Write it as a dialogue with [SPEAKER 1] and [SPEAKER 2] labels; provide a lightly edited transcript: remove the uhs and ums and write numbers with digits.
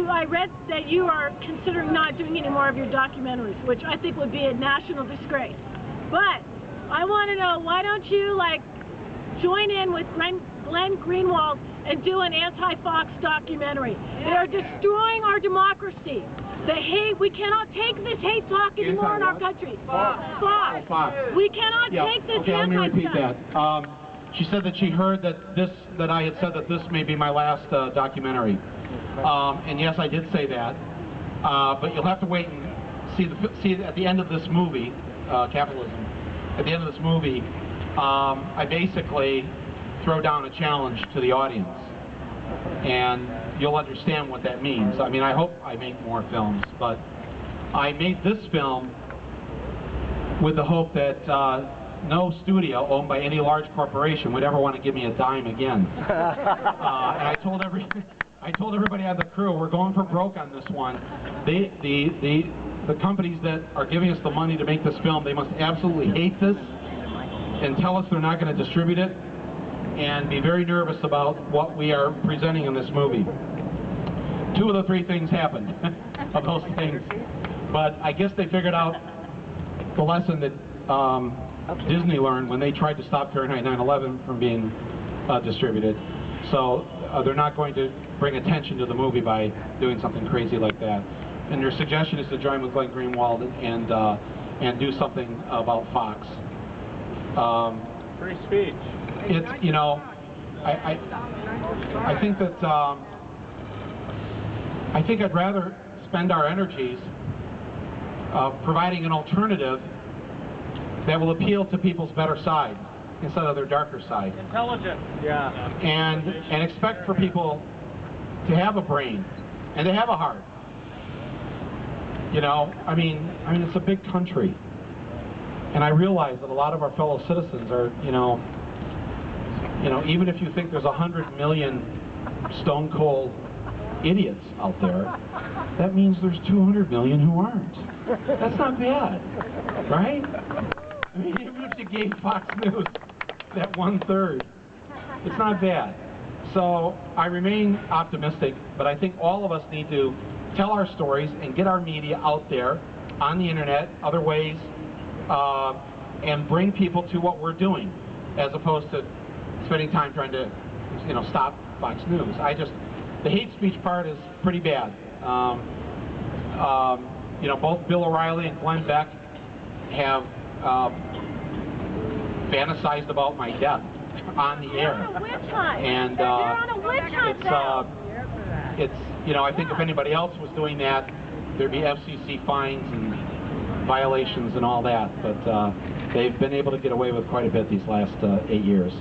[SPEAKER 1] I read that you are considering not doing any more of your documentaries, which I think would be a national disgrace. But I want to know, why don't you like join in with Glenn Greenwald and do an anti-Fox documentary? They are destroying our democracy. The hate, we cannot take this hate talk anymore in our country. Fox. We cannot take this
[SPEAKER 2] Okay, let me repeat that. She said that she heard that I had said that this may be my last documentary. And yes, I did say that. But you'll have to wait and see at the end of this movie, Capitalism. At the end of this movie, I basically throw down a challenge to the audience, and you'll understand what that means. I mean, I hope I make more films, but I made this film with the hope that no studio owned by any large corporation would ever want to give me a dime again. And I told everybody on the crew, we're going for broke on this one. The companies that are giving us the money to make this film, they must absolutely hate this and tell us they're not going to distribute it, and be very nervous about what we are presenting in this movie. 2 of the 3 things happened of those things, but I guess they figured out the lesson that Disney learned when they tried to stop Fahrenheit 9/11 from being distributed. So they're not going to bring attention to the movie by doing something crazy like that. And your suggestion is to join with Glenn Greenwald and do something about Fox.
[SPEAKER 3] Free speech.
[SPEAKER 2] It's, you know, I think that I think I'd rather spend our energies providing an alternative that will appeal to people's better side instead of their darker side.
[SPEAKER 3] Intelligent. Yeah.
[SPEAKER 2] And expect for people to have a brain and to have a heart. You know, I mean it's a big country, and I realize that a lot of our fellow citizens are, you know, even if you think there's 100 million stone cold idiots out there, that means there's 200 million who aren't. That's not bad, right? I mean, even if you gave Fox News that 1/3, it's not bad. So I remain optimistic, but I think all of us need to tell our stories and get our media out there on the internet, other ways, and bring people to what we're doing, as opposed to spending time trying to, you know, stop Fox News. The hate speech part is pretty bad. You know, both Bill O'Reilly and Glenn Beck have fantasized about my death on the air. And it's, you know, I think if anybody else was doing that, there'd be FCC fines and violations and all that. But they've been able to get away with quite a bit these last 8 years.